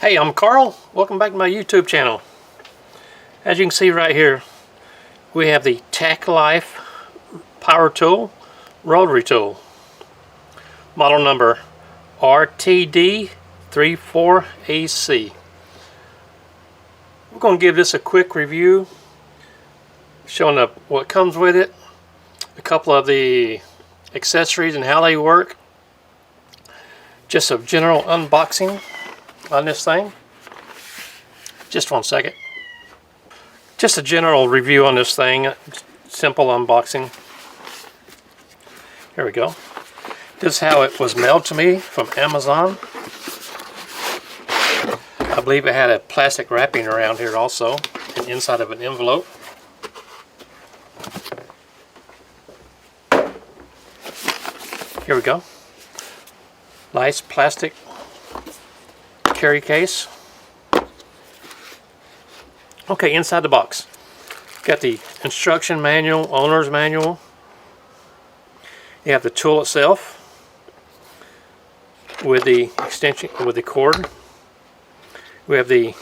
Hey, I'm Carl. Welcome back to my YouTube channel. As you can see right here, we have the TACKLIFE Power Tool Rotary Tool. Model number RTD34AC. We're going to give this a quick review, showing up what comes with it, a couple of the accessories and how they work, just a general unboxing on this thing. Just one second. Just a general review on this thing. Simple unboxing. Here we go. This is how it was mailed to me from Amazon. I believe it had a plastic wrapping around here also, and inside of an envelope. Here we go. Nice plastic carry case. Okay, inside the box, got the instruction manual, owner's manual. You have the tool itself with the extension, with the cord. We have the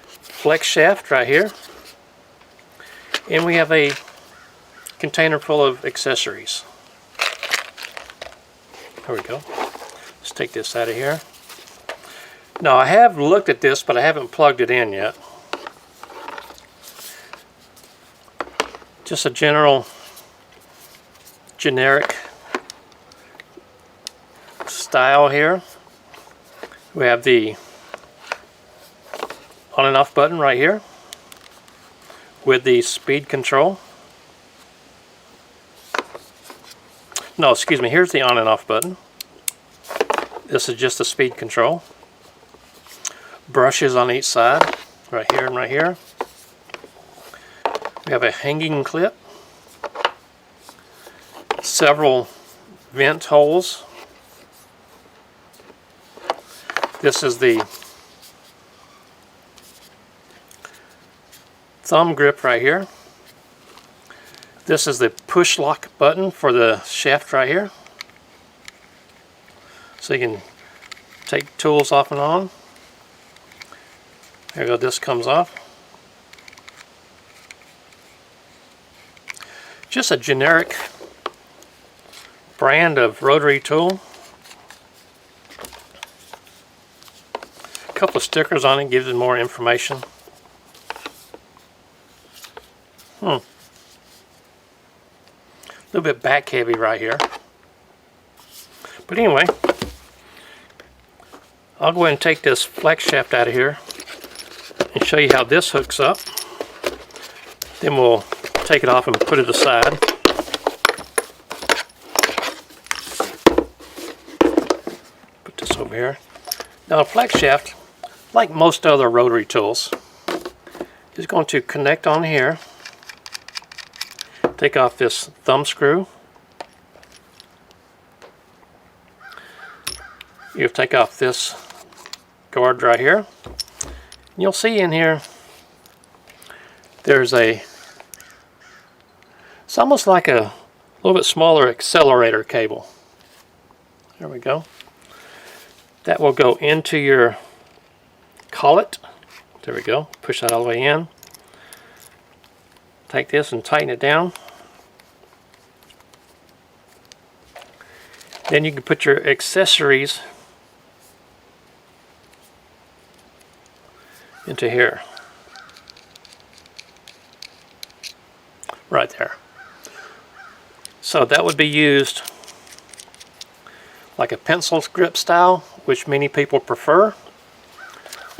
flex shaft right here, and we have a container full of accessories. There we go. Let's take this out of here. Now, I have looked at this, but I haven't plugged it in yet. Just a generic style here. We have the on and off button right here with the speed control. No, excuse me, here's the on and off button. This is just the speed control. Brushes on each side, right here and right here. We have a hanging clip, several vent holes. This is the thumb grip right here. This is the push lock button for the shaft right here. So you can take tools off and on. There you go, this comes off. Just a generic brand of rotary tool. A couple of stickers on it, gives it more information. A little bit back heavy right here. But anyway, I'll go ahead and take this flex shaft out of here and show you how this hooks up. Then we'll take it off and put it aside. Put this over here. Now, a flex shaft, like most other rotary tools, is going to connect on here. Take off this thumb screw. You'll take off this guard right here. You'll see in here there's it's almost like a little bit smaller accelerator cable. There we go. That will go into your collet. There we go. Push that all the way in. Take this and tighten it down. Then you can put your accessories into here. Right there. So that would be used like a pencil grip style, which many people prefer,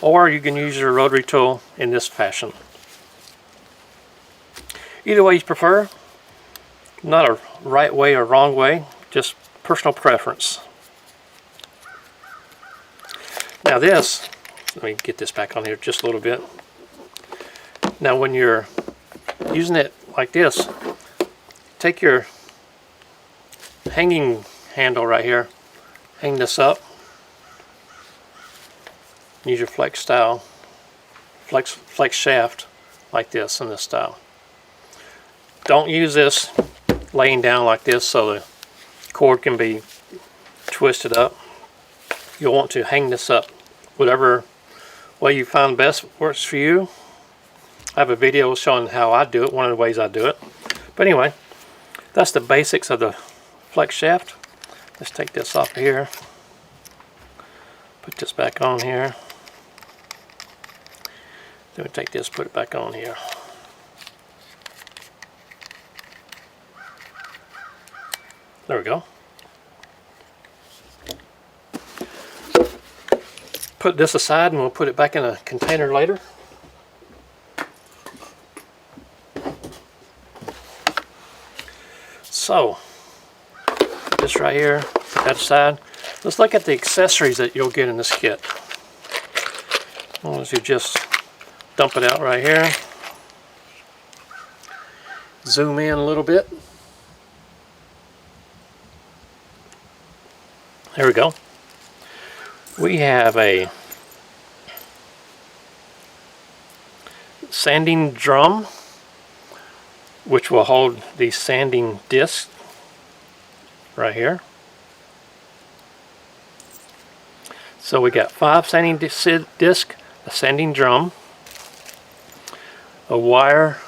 or you can use your rotary tool in this fashion. Either way you prefer, not a right way or wrong way, just personal preference. Now this, let me get this back on here just a little bit. Now when you're using it like this, take your hanging handle right here, hang this up, use your flex shaft like this in this style. Don't use this laying down like this so the cord can be twisted up. You'll want to hang this up whatever way you find best works for you. I have a video showing how I do it, one of the ways I do it. But anyway, that's the basics of the flex shaft. Let's take this off here. Put this back on here. Then we take this, put it back on here. There we go. Put this aside and we'll put it back in a container later. So, put this right here, put that aside. Let's look at the accessories that you'll get in this kit. As long as you just dump it out right here. Zoom in a little bit. There we go. We have a sanding drum, which will hold the sanding disc right here. So we got 5 sanding discs, a sanding drum, a wire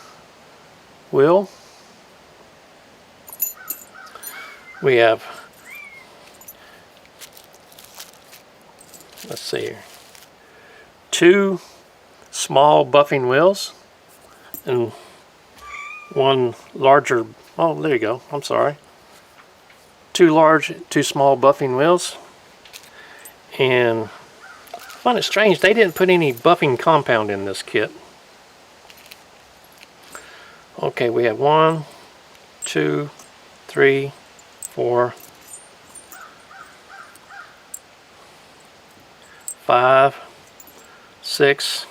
wheel. We have, let's see here, 2 small buffing wheels and 1 larger, oh there you go, I'm sorry, 2 small buffing wheels. And I find it strange they didn't put any buffing compound in this kit. Okay, we have 1, 2, 3, 4, 5, 6,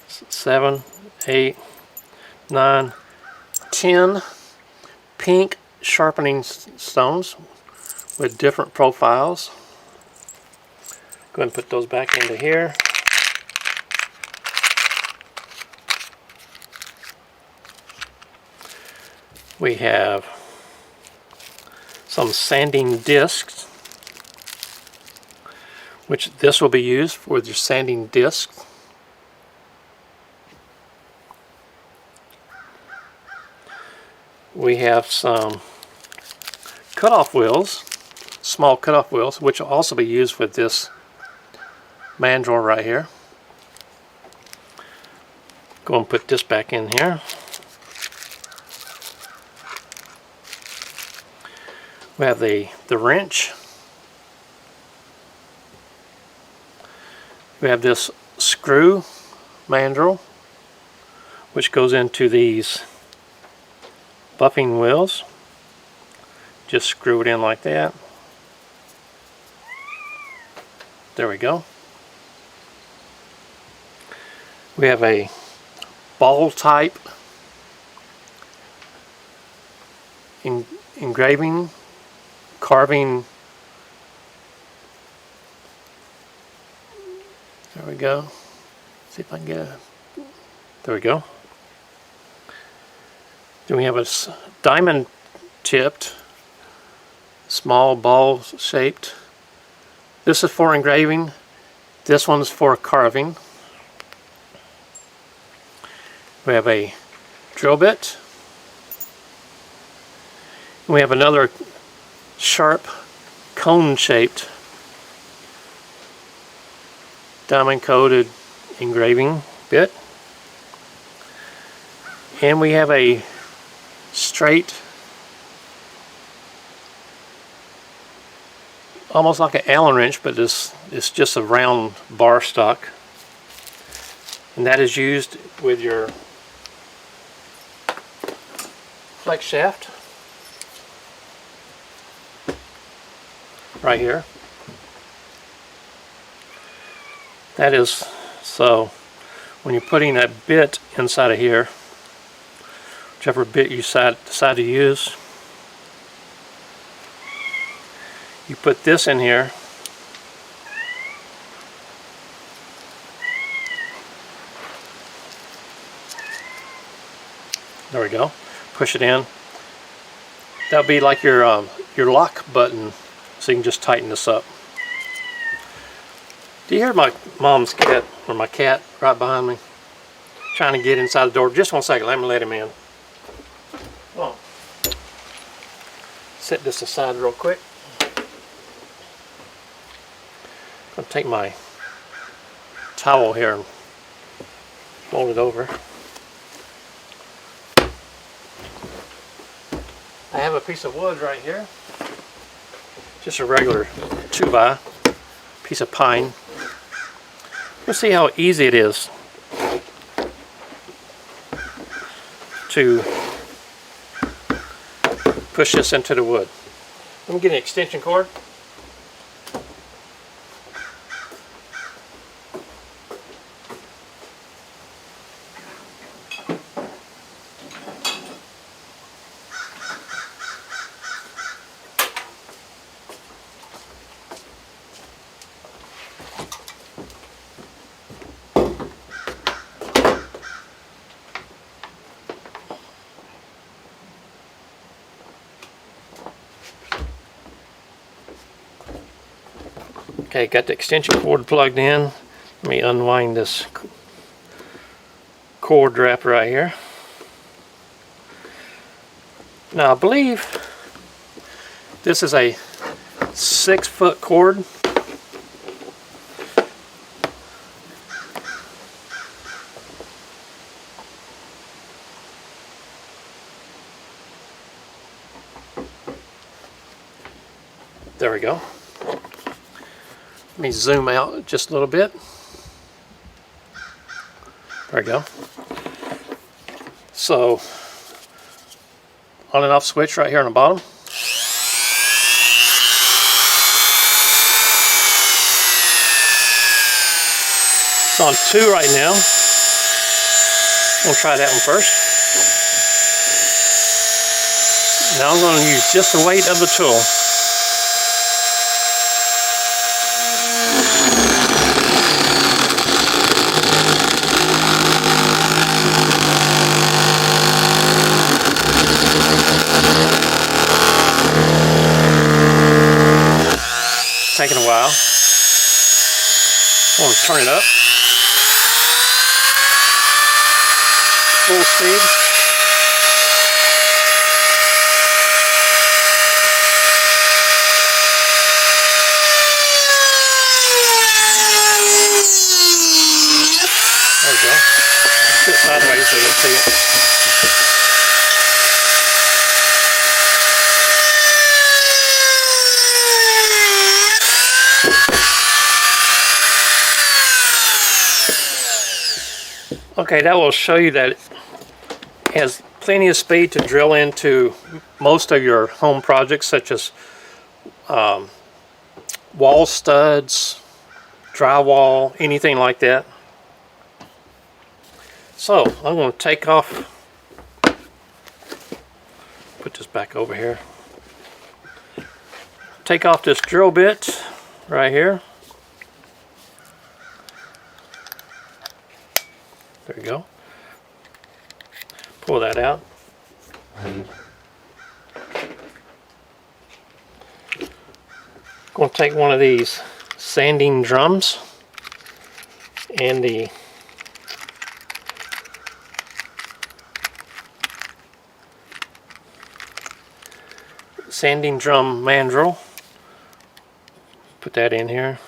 7, 8, 9, 10 pink sharpening stones with different profiles. Go ahead and put those back into here. We have some sanding discs, which this will be used for your sanding discs. We have some cutoff wheels, small cutoff wheels, which will also be used with this mandrel right here. Go and put this back in here. We have the wrench. We have this screw mandrel, which goes into these buffing wheels. Just screw it in like that. There we go. We have a ball type engraving, carving. There we go. See if I can get a, there we go. Then we have a diamond tipped, small ball shaped. This is for engraving. This one's for carving. We have a drill bit. We have another sharp cone shaped diamond coated engraving bit. And we have a straight, almost like an Allen wrench, but it's just a round bar stock. And that is used with your flex shaft right here. That is, so when you're putting that bit inside of here, whichever bit you decide to use, you put this in here. There we go. Push it in. That'll be like your lock button, so you can just tighten this up. Do you hear my mom's cat, or my cat, right behind me? Trying to get inside the door. Just one second, let me let him in. Come on. Set this aside real quick. I'm going to take my towel here and fold it over. I have a piece of wood right here. Just a regular 2x piece of pine. You'll see how easy it is to push this into the wood. Let me get an extension cord. Okay, got the extension cord plugged in. Let me unwind this cord wrap right here. Now I believe this is a 6-foot cord. There we go. Let me zoom out just a little bit. There we go. So, on and off switch right here on the bottom. It's on 2 right now. We'll try that one first. Now I'm going to use just the weight of the tool. Taking a while. I'm going to turn it up. Full speed. There we go. Sit sideways so you'll see it. Okay, that will show you that it has plenty of speed to drill into most of your home projects, such as wall studs, drywall, anything like that. So I'm going to take off, put this back over here, take off this drill bit right here. There we go. Pull that out. Going to take one of these sanding drums and the sanding drum mandrel. Put that in here.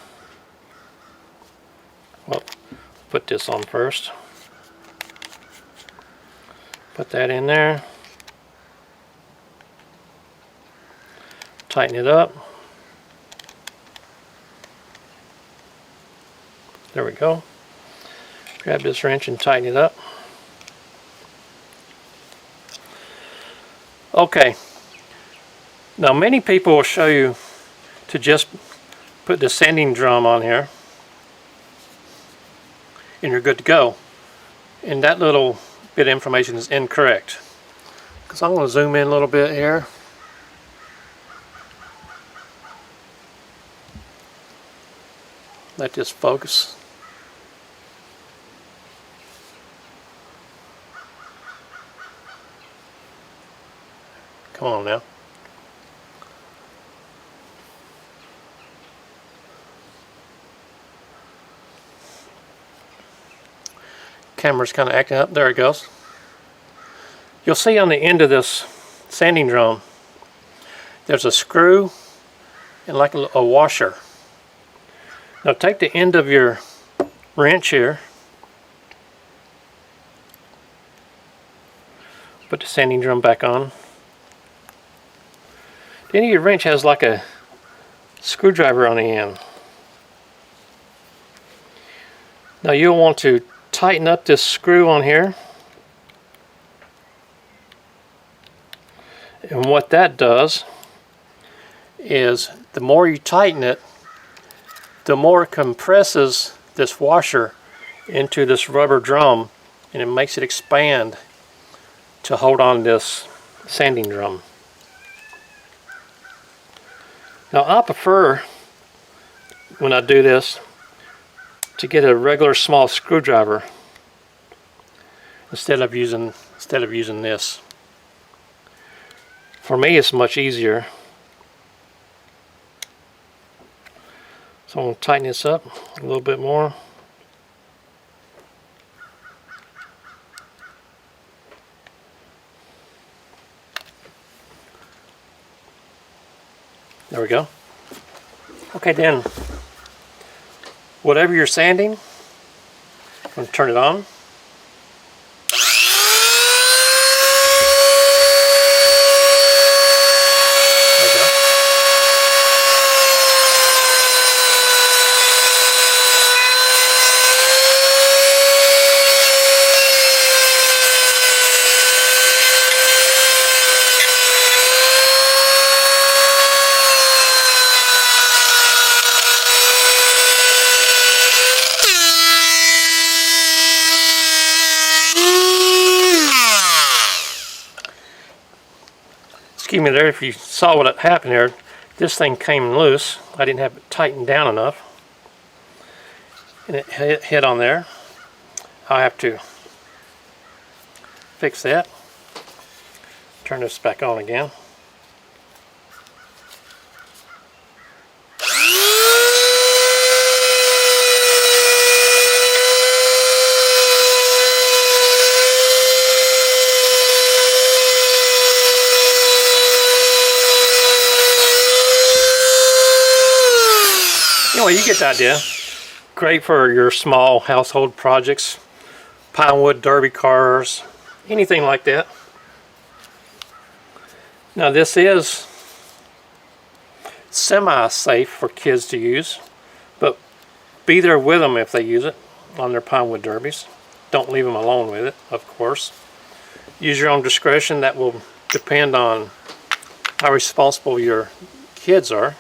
Well, put this on first. Put that in there. Tighten it up. There we go. Grab this wrench and tighten it up. Okay. Now many people will show you to just put the sanding drum on here and you're good to go. And that little bit of information is incorrect. Because I'm going to zoom in a little bit here. Let this focus. Come on now. camera's kind of acting up. There it goes. You'll see on the end of this sanding drum there's a screw and like a washer. Now take the end of your wrench here, put the sanding drum back on. The end of your wrench has like a screwdriver on the end. Now you'll want to tighten up this screw on here. And what that does is the more you tighten it, the more it compresses this washer into this rubber drum, and it makes it expand to hold on this sanding drum. Now I prefer, when I do this, to get a regular small screwdriver instead of using this. For me, it's much easier. So I'm going to tighten this up a little bit more. There we go. Okay, then, whatever you're sanding, I'm going to turn it on. Excuse me there, if you saw what happened there, this thing came loose. I didn't have it tightened down enough. And it hit on there. I'll have to fix that. Turn this back on again. Anyway, you get the idea. Great for your small household projects, pine wood derby cars, anything like that. Now this is semi-safe for kids to use, but be there with them if they use it on their pine wood derbies. Don't leave them alone with it, of course. Use your own discretion. That will depend on how responsible your kids are,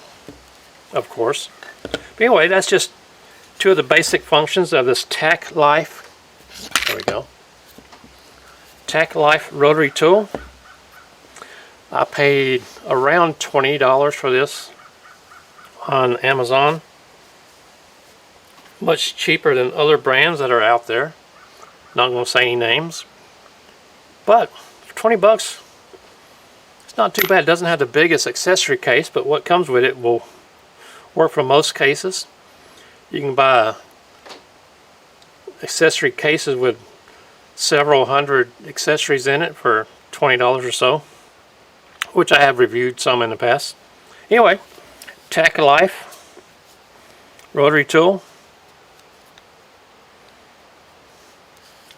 of course. But anyway, that's just two of the basic functions of this TACKLIFE. There we go. TACKLIFE Rotary Tool. I paid around $20 for this on Amazon. Much cheaper than other brands that are out there. Not going to say any names. But for 20 bucks, it's not too bad. It doesn't have the biggest accessory case, but what comes with it will work for most cases. You can buy accessory cases with several hundred accessories in it for $20 or so, which I have reviewed some in the past. Anyway, TACKLIFE Rotary Tool,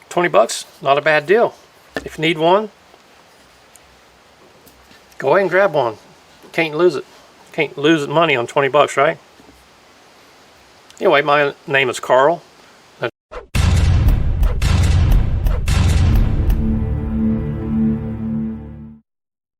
20 bucks, not a bad deal. If you need one, go ahead and grab one. Can't lose it. Can't lose money on 20 bucks, right? Anyway, my name is Carl.